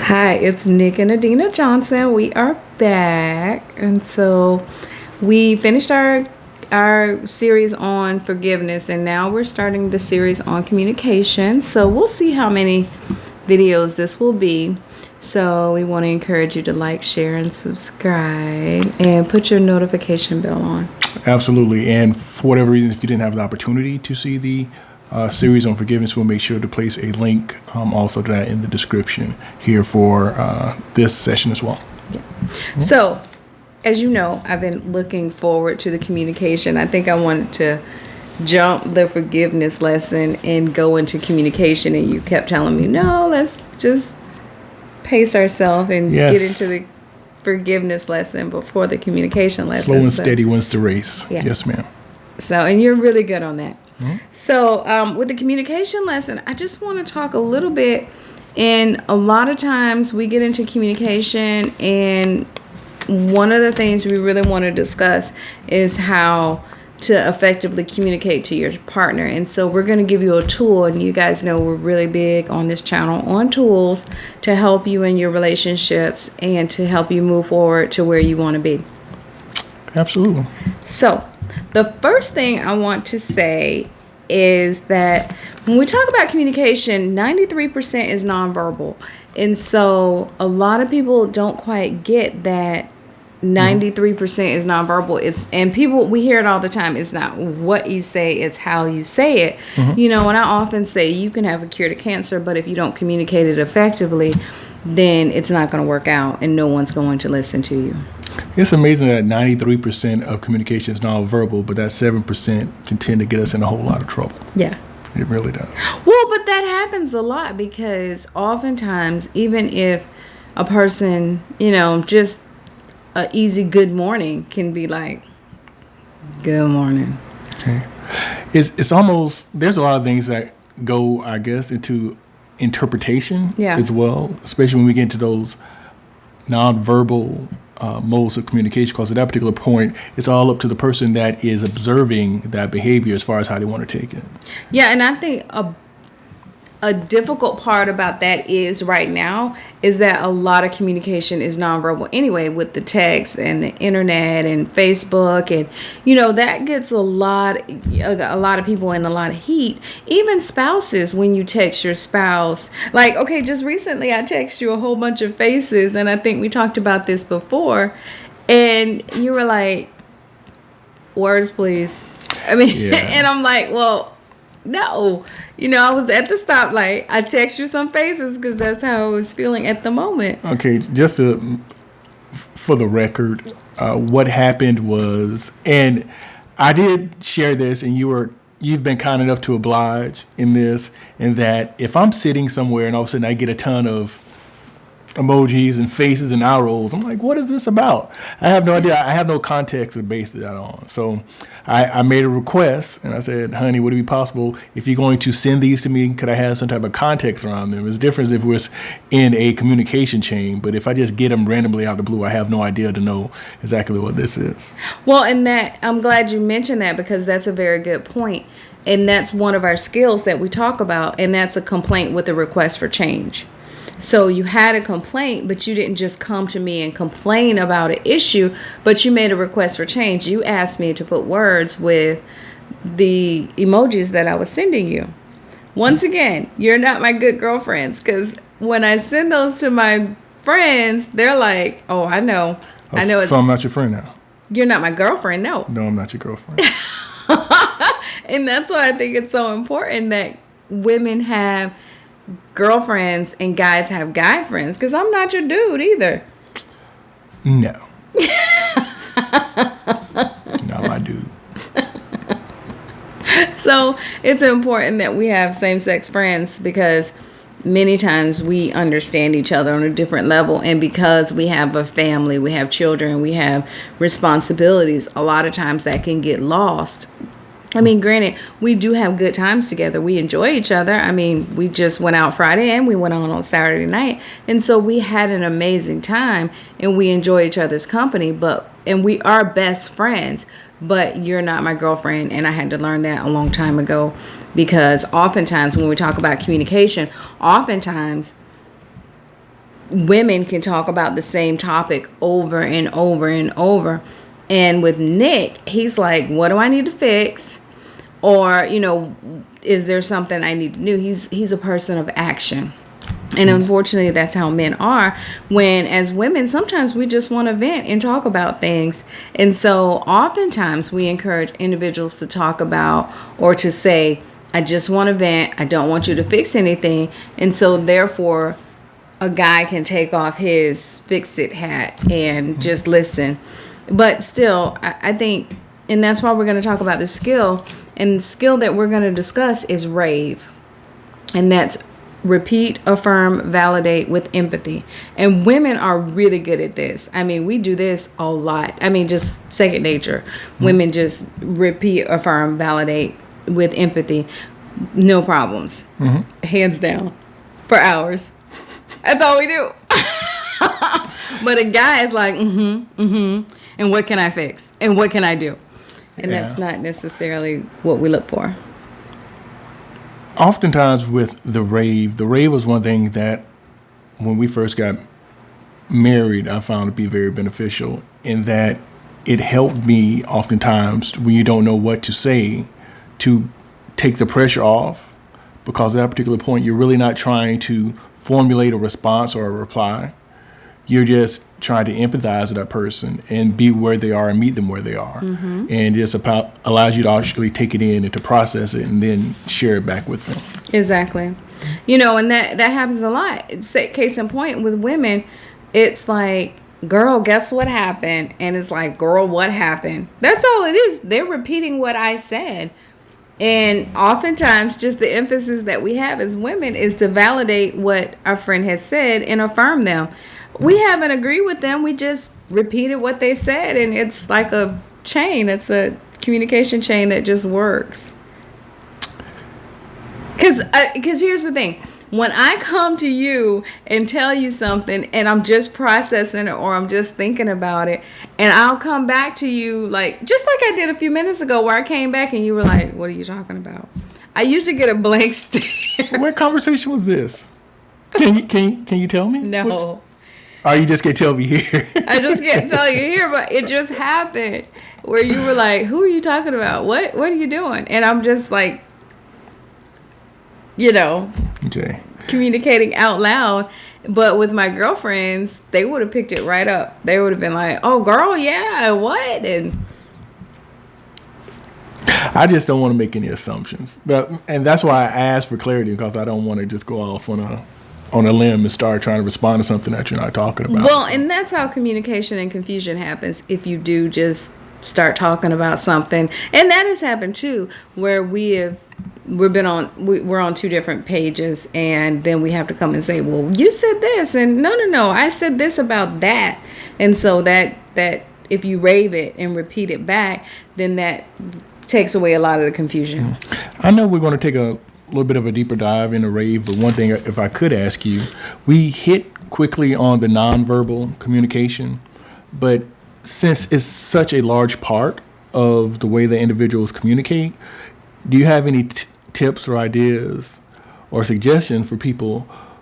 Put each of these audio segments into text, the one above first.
Hi, it's Nik and Adinah Johnson. We are back. And so we finished our series on forgiveness, and now we're starting the series on communication. So we'll see how many videos this will be. So we want to encourage you to like, share, and subscribe, and put your notification bell on. Absolutely. And for whatever reason, if you didn't have the opportunity to see the series on forgiveness, we'll make sure to place a link also to that in the description here for this session as well. Yeah. So, as you know, I've been looking forward to the communication. I think I wanted to jump the forgiveness lesson and go into communication, and you kept telling me, no, let's just pace ourselves and get into the forgiveness lesson before the communication lesson. Slow and steady wins the race. Yeah. Yes, ma'am. So, and you're really good on that. Mm-hmm. So, with the communication lesson, I just want to talk a little bit. And a lot of times we get into communication, and one of the things we really want to discuss is how to effectively communicate to your partner. And so we're going to give you a tool, and you guys know we're really big on this channel on tools to help you in your relationships and to help you move forward to where you want to be. Absolutely. So the first thing I want to say is that when we talk about communication, 93% is nonverbal. And so a lot of people don't quite get that 93% is nonverbal. We hear it all the time. It's not what you say, it's how you say it. Mm-hmm. You know, and I often say you can have a cure to cancer, but if you don't communicate it effectively, then it's not going to work out and no one's going to listen to you. It's amazing that 93% of communication is nonverbal, but that 7% can tend to get us in a whole lot of trouble. Yeah. It really does. Well, but that happens a lot because oftentimes, even if a person, just a easy good morning can be like, good morning. Okay. It's almost, there's a lot of things that go, I guess, into interpretation as well, especially when we get into those nonverbal modes of communication, because at that particular point, it's all up to the person that is observing that behavior as far as how they want to take it. Yeah, and I think a difficult part about that is right now is that a lot of communication is nonverbal anyway, with the text and the internet and Facebook, and that gets a lot of people in a lot of heat. Even spouses, when you text your spouse, like, okay, just recently I text you a whole bunch of faces, and I think we talked about this before, and you were like, words please. I mean, and I'm like, well, no, I was at the stoplight. I text you some faces because that's how I was feeling at the moment. Okay, just for the record, what happened was, and I did share this, and you've been kind enough to oblige in this, in that if I'm sitting somewhere and all of a sudden I get a ton of emojis and faces and eye rolls, I'm like, what is this about? I have no idea. I have no context to base that on. So I made a request, and I said, honey, would it be possible if you're going to send these to me, could I have some type of context around them? It's different if it was in a communication chain, but if I just get them randomly out of the blue, I have no idea to know exactly what this is. Well, and that I'm glad you mentioned that, because that's a very good point. And that's one of our skills that we talk about, and that's a complaint with a request for change. So you had a complaint, but you didn't just come to me and complain about an issue, but you made a request for change. You asked me to put words with the emojis that I was sending you. Once again, you're not my good girlfriends, because when I send those to my friends, they're like, oh, I know. So I'm not your friend now. You're not my girlfriend, no. No, I'm not your girlfriend. And that's why I think it's so important that women have girlfriends and guys have guy friends, because I'm not your dude either. No. Not my dude. So it's important that we have same-sex friends, because many times we understand each other on a different level, and because we have a family, we have children, we have responsibilities, a lot of times that can get lost. I mean, granted, we do have good times together. We enjoy each other. I mean, we just went out Friday and we went on Saturday night. And so we had an amazing time and we enjoy each other's company. And we are best friends, but you're not my girlfriend. And I had to learn that a long time ago, because oftentimes when we talk about communication, oftentimes women can talk about the same topic over and over and over. And with Nick, he's like, what do I need to fix? Or, is there something I need to do? He's a person of action. And unfortunately, that's how men are. When as women, sometimes we just want to vent and talk about things. And so oftentimes we encourage individuals to talk about or to say, I just want to vent. I don't want you to fix anything. And so therefore, a guy can take off his fix-it hat and just listen. But still, I think, and that's why we're going to talk about the skill. And the skill that we're going to discuss is RAVE. And that's repeat, affirm, validate with empathy. And women are really good at this. I mean, we do this a lot. I mean, just second nature. Women just repeat, affirm, validate with empathy. No problems. Hands down. For hours. That's all we do. But a guy is like, and what can I fix? And what can I do? And that's not necessarily what we look for. Oftentimes with the rave was one thing that when we first got married, I found to be very beneficial in that it helped me oftentimes when you don't know what to say to take the pressure off, because at that particular point, you're really not trying to formulate a response or a reply. You're just trying to empathize with that person and be where they are and meet them where they are. And it just allows you to actually take it in and to process it and then share it back with them. Exactly. And that happens a lot. Case in point with women, it's like, girl, guess what happened? And it's like, girl, what happened? That's all it is. They're repeating what I said. And oftentimes just the emphasis that we have as women is to validate what our friend has said and affirm them. We haven't agreed with them. We just repeated what they said. And it's like a chain. It's a communication chain that just works. Because here's the thing. When I come to you and tell you something and I'm just processing it or I'm just thinking about it, and I'll come back to you just like I did a few minutes ago where I came back and you were like, what are you talking about? I usually get a blank stare. What conversation was this? Can you tell me? No. Or you just can't tell me here? I just can't tell you here, but it just happened where you were like, who are you talking about? What are you doing? And I'm just like, okay, communicating out loud. But with my girlfriends, they would have picked it right up. They would have been like, oh, girl, yeah, what? And I just don't want to make any assumptions. And that's why I asked for clarity, because I don't want to just go off on a limb and start trying to respond to something that you're not talking about. Well, and that's how communication and confusion happens if you do just start talking about something. And that has happened too, where we're on two different pages, and then we have to come and say, well, you said this, and no, I said this about that. And so that if you rave it and repeat it back, then that takes away a lot of the confusion. I know we're going to take a little bit of a deeper dive into RAVE, but one thing, if I could ask you, we hit quickly on the nonverbal communication, but since it's such a large part of the way that individuals communicate, do you have any tips or ideas or suggestions for people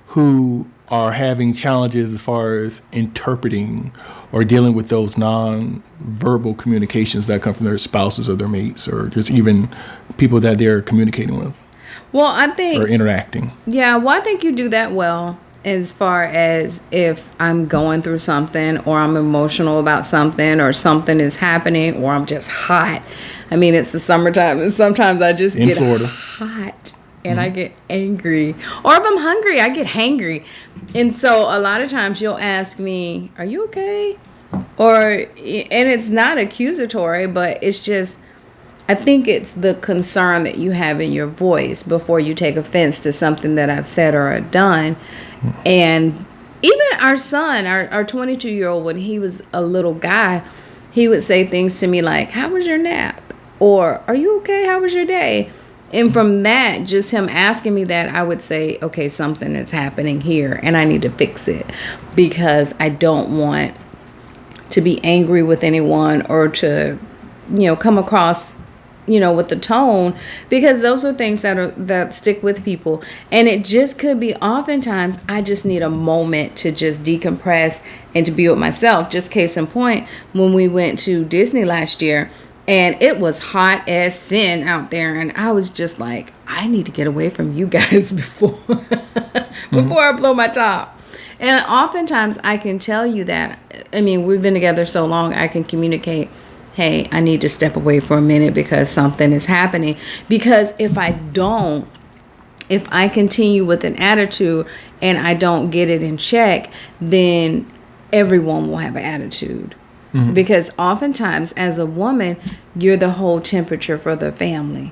who are having challenges as far as interpreting or dealing with those non-verbal communications that come from their spouses or their mates or just even people that they're communicating with? Well, I think... or interacting. Yeah, well, I think you do that well as far as if I'm going through something or I'm emotional about something or something is happening or I'm just hot. I mean, it's the summertime and sometimes I just get Florida. Hot and I get angry. Or if I'm hungry, I get hangry. And so a lot of times you'll ask me, are you okay? And it's not accusatory, but it's just... I think it's the concern that you have in your voice before you take offense to something that I've said or done. And even our son, our 22-year-old, when he was a little guy, he would say things to me like, how was your nap? Or, are you okay? How was your day? And from that, just him asking me that, I would say, okay, something is happening here and I need to fix it because I don't want to be angry with anyone or to, come across with the tone, because those are things that stick with people. And it just could be, oftentimes I just need a moment to just decompress and to be with myself. Just case in point, when we went to Disney last year, and it was hot as sin out there, and I was just like, I need to get away from you guys before I blow my top. And oftentimes I can tell you that, I mean, we've been together so long, I can communicate, hey, I need to step away for a minute because something is happening. Because if I continue with an attitude and I don't get it in check, then everyone will have an attitude. Mm-hmm. Because oftentimes as a woman, you're the whole temperature for the family,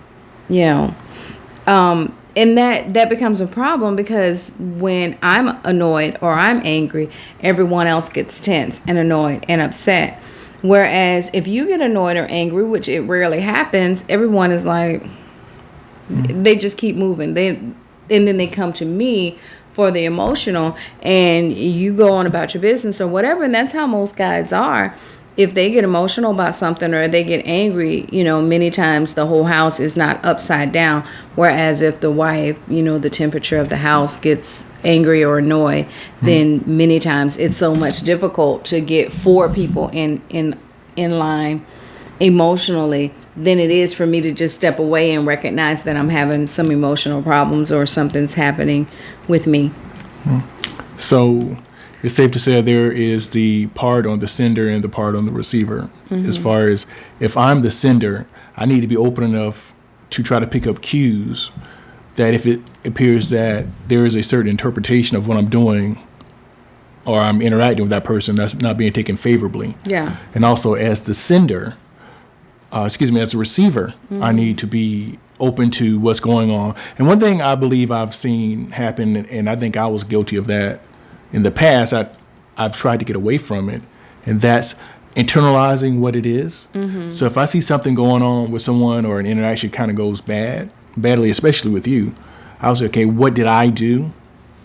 and that becomes a problem, because when I'm annoyed or I'm angry, everyone else gets tense and annoyed and upset. Whereas if you get annoyed or angry, which it rarely happens, everyone is like, they just keep moving. And then they come to me for the emotional, and you go on about your business or whatever. And that's how most guys are. If they get emotional about something or they get angry, many times the whole house is not upside down. Whereas if the wife, the temperature of the house gets angry or annoyed, then many times it's so much difficult to get 4 people in line emotionally than it is for me to just step away and recognize that I'm having some emotional problems or something's happening with me. So it's safe to say there is the part on the sender and the part on the receiver. Mm-hmm. As far as if I'm the sender, I need to be open enough to try to pick up cues that if it appears that there is a certain interpretation of what I'm doing or I'm interacting with that person that's not being taken favorably. Yeah. And also as the sender, as the receiver, I need to be open to what's going on. And one thing I believe I've seen happen, and I think I was guilty of that in the past, I've tried to get away from it, and that's internalizing what it is. Mm-hmm. So if I see something going on with someone or an interaction kind of goes badly, especially with you, I was like, okay, what did I do?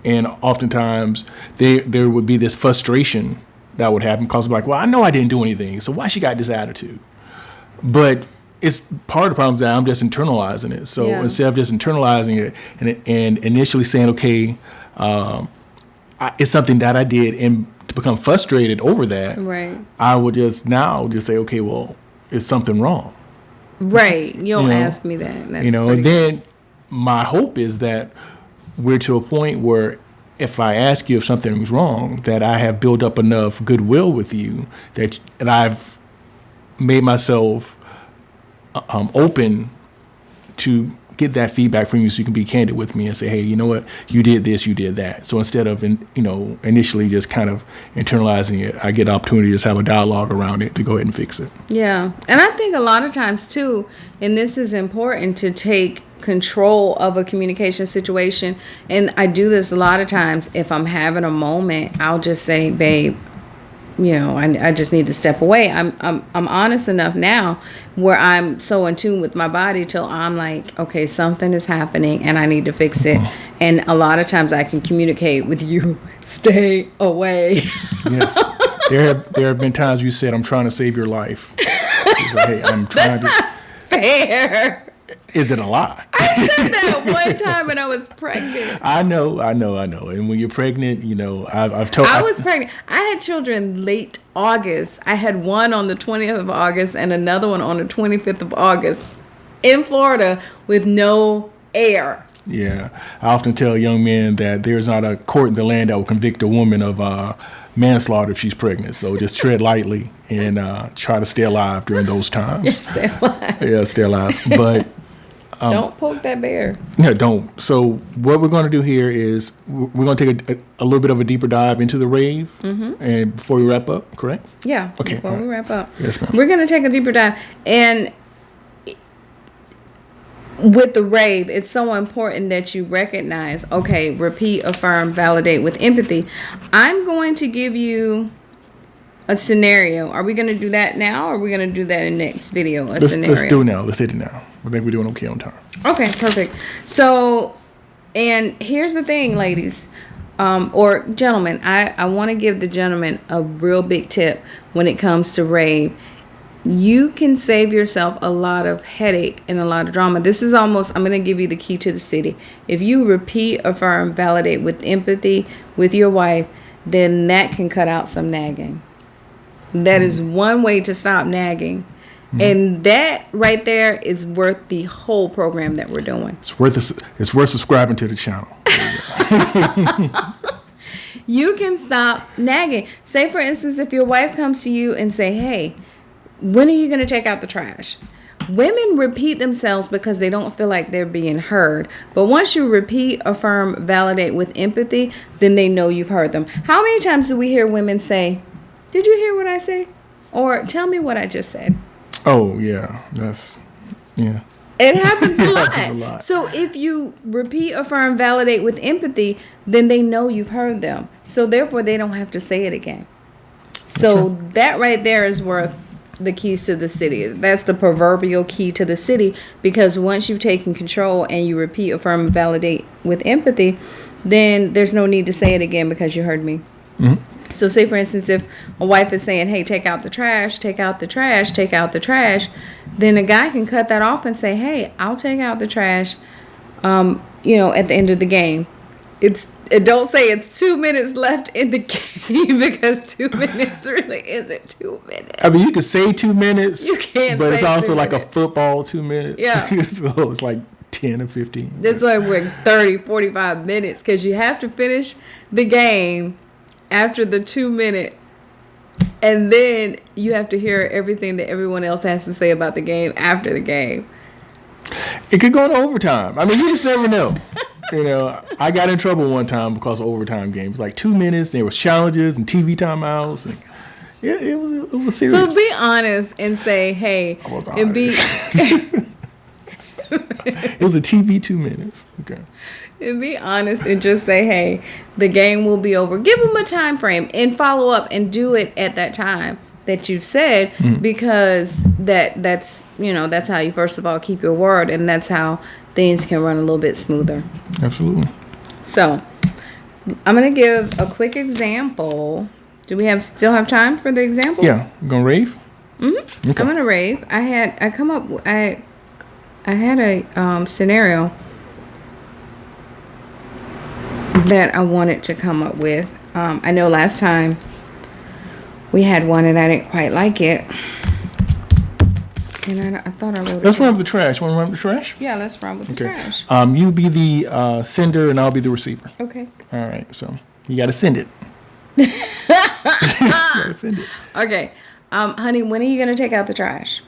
And oftentimes there would be this frustration that would happen because I'm like, well, I know I didn't do anything, so why she got this attitude? But it's part of the problem is that I'm just internalizing it. So instead of just internalizing it and initially saying, okay, it's something that I did, and to become frustrated over that, right, I would just say, okay, well, is something wrong? Right. You don't ask me that. That's and then my hope is that we're to a point where if I ask you if something's wrong, that I have built up enough goodwill with you that I've made myself open to get that feedback from you, so you can be candid with me and say, hey, you know what, you did this, you did that. So instead of initially just kind of internalizing it, I get an opportunity to just have a dialogue around it to go ahead and fix it. Yeah. And I think a lot of times too, and this is important, to take control of a communication situation. And I do this a lot of times. If I'm having a moment, I'll just say, babe, I just need to step away. I'm honest enough now where I'm so in tune with my body till I'm like, okay, something is happening and I need to fix it. And a lot of times I can communicate with you, stay away. Yes. There have been times you said, I'm trying to save your life. Like, hey, I'm trying That's not fair. Is it a lie? I said that one time when I was pregnant. I know. And when you're pregnant, I've told. I was pregnant. I had children late August. I had one on the 20th of August and another one on the 25th of August in Florida with no air. Yeah. I often tell young men that there's not a court in the land that will convict a woman of manslaughter if she's pregnant. So just tread lightly and try to stay alive during those times. Yes, stay alive. Yeah, stay alive. But don't poke that bear. No, don't. So what we're going to do here is we're going to take a little bit of a deeper dive into the rave, and before we wrap up, correct? Yeah. Okay. Before we wrap up, yes, ma'am. We're going to take a deeper dive, and with the rave, it's so important that you recognize, okay, repeat, affirm, validate with empathy. I'm going to give you a scenario. Are we going to do that now, or are we going to do that in the next video? Scenario. Let's do it now. Let's hit it now. I think we're doing okay on time. Okay, perfect. So, and here's the thing, ladies, or gentlemen. I want to give the gentleman a real big tip when it comes to rave. you can save yourself a lot of headache and a lot of drama. This is almost, I'm going to give you the key to the city. If you repeat, affirm, validate with empathy with your wife, then that can cut out some nagging. That is one way to stop nagging. And that right there is worth the whole program that we're doing. It's worth subscribing to the channel. You can stop nagging. Say, for instance, if your wife comes to you and say, hey, when are you going to take out the trash? Women repeat themselves because they don't feel like they're being heard. But once you repeat, affirm, validate with empathy, then they know you've heard them. How many times do we hear women say, did you hear what I say? Or tell me what I just said. Oh, yeah. Yeah. It happens a lot. Happens a lot. So if you repeat, affirm, validate with empathy, then they know you've heard them. So therefore, they don't have to say it again. So that right there is worth the keys to the city. That's the proverbial key to the city, because once you've taken control and you repeat, affirm, validate with empathy, then there's no need to say it again because you heard me. Mm-hmm. So say, for instance, if a wife is saying, hey, take out the trash, take out the trash, take out the trash, then a guy can cut that off and say, hey, I'll take out the trash, at the end of the game. Don't say it's 2 minutes left in the game, because 2 minutes really isn't 2 minutes. I mean, you can say 2 minutes. You can't but say it's also 2 like minutes. a football 2 minutes. Yeah. So it's like 10 or 15. That's like 30, 45 minutes, because you have to finish the game after the 2 minute, and then you have to hear everything that everyone else has to say about the game after the game. It could go into overtime. I mean, you just never know. I got in trouble one time because of overtime games. Like 2 minutes, there was challenges and TV timeouts. And it was serious. So be honest and say, hey, I was and be It was a TV 2 minutes. Okay. and be honest and just say, hey, the game will be over. Give them a time frame and follow up and do it at that time that you've said, because that's how you first of all keep your word, and that's how things can run a little bit smoother. Absolutely. So I'm gonna give a quick example. Do we still have time for the example? Yeah. You gonna rave? Mm-hmm. Okay. I'm gonna rave. I had a scenario that I wanted to come up with. I know last time we had one and I didn't quite like it, and I thought I wrote it. Let's run with the trash. Want to run with the trash? Yeah, let's run with the trash. You be the sender and I'll be the receiver. Okay. All right. So you got to send it. You got to send it. Okay. Honey, when are you gonna take out the trash?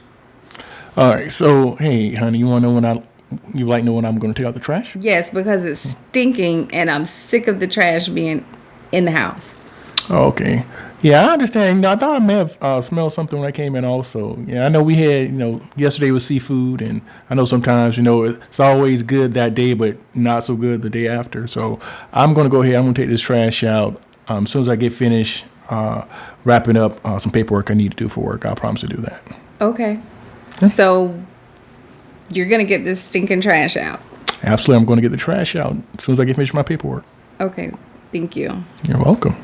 All right. So hey, honey, you want to know when I'm going to take out the trash? Yes, because it's stinking and I'm sick of the trash being in the house. Oh, okay. Yeah, I understand. I thought I may have smelled something when I came in also. Yeah, I know we had, yesterday was seafood, and I know sometimes, it's always good that day, but not so good the day after. So I'm going to go ahead. I'm going to take this trash out. As soon as I get finished wrapping up some paperwork I need to do for work, I'll promise to do that. Okay. Yeah. So you're going to get this stinking trash out. Absolutely. I'm going to get the trash out as soon as I get finished my paperwork. Okay. Thank you. You're welcome.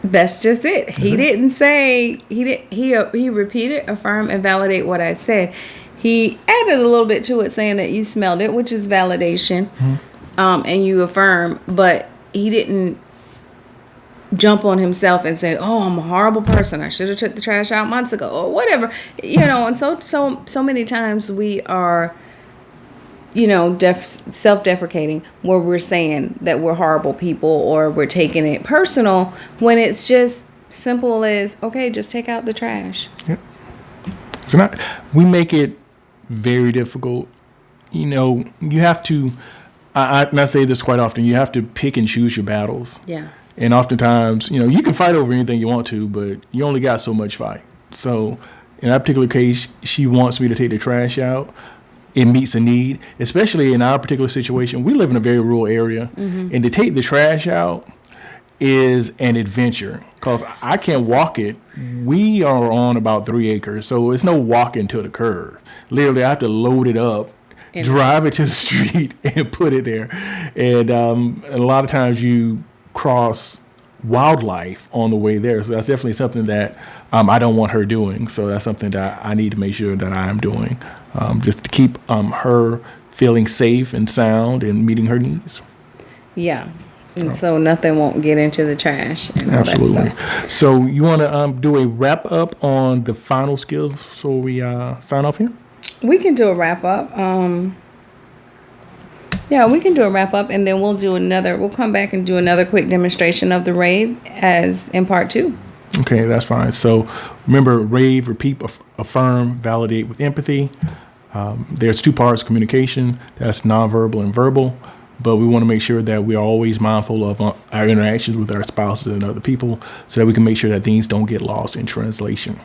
That's just it. He didn't say, he repeated, affirm, and validate what I said. He added a little bit to it, saying that you smelled it, which is validation, and you affirm, but he didn't jump on himself and say, oh, I'm a horrible person, I should have took the trash out months ago, or whatever. And so many times we are, self-deprecating, where we're saying that we're horrible people or we're taking it personal, when it's just simple as, okay, just take out the trash. Yep. We make it very difficult. You have to, and I say this quite often, you have to pick and choose your battles. Yeah. And oftentimes, you can fight over anything you want to, but you only got so much fight. So in that particular case, she wants me to take the trash out. It meets a need, especially in our particular situation. We live in a very rural area, and to take the trash out is an adventure because I can't walk it. We are on about 3 acres, so it's no walking to the curb. Literally, I have to load it up, drive it to the street, and put it there. And a lot of times you cross wildlife on the way there. So that's definitely something that I don't want her doing. So that's something that I need to make sure that I am doing, just to keep her feeling safe and sound and meeting her needs. Yeah. And so nothing won't get into the trash and all Absolutely. that stuff. So you want to do a wrap up on the final skills so we sign off here? We can do a wrap up. Yeah, we can do a wrap up, and then we'll come back and do another quick demonstration of the RAVE as in part 2. Okay, that's fine. So remember, RAVE, repeat, affirm, validate with empathy. There's 2 parts: communication, that's nonverbal and verbal. But we want to make sure that we are always mindful of our interactions with our spouses and other people so that we can make sure that things don't get lost in translation.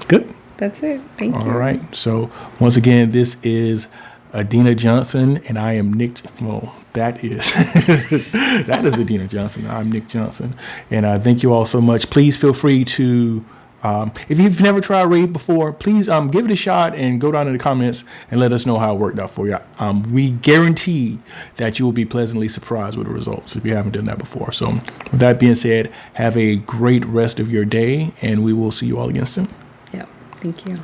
Good? That's it. Thank you. All right. So once again, this is Adinah Johnson, and I am Nik. Well, that is that is Adinah Johnson. I'm Nik Johnson, and thank you all so much. Please feel free to, if you've never tried RAVE before, please give it a shot and go down in the comments and let us know how it worked out for you. We guarantee that you will be pleasantly surprised with the results if you haven't done that before. So with that being said, have a great rest of your day, and we will see you all again soon. Yep. Thank you.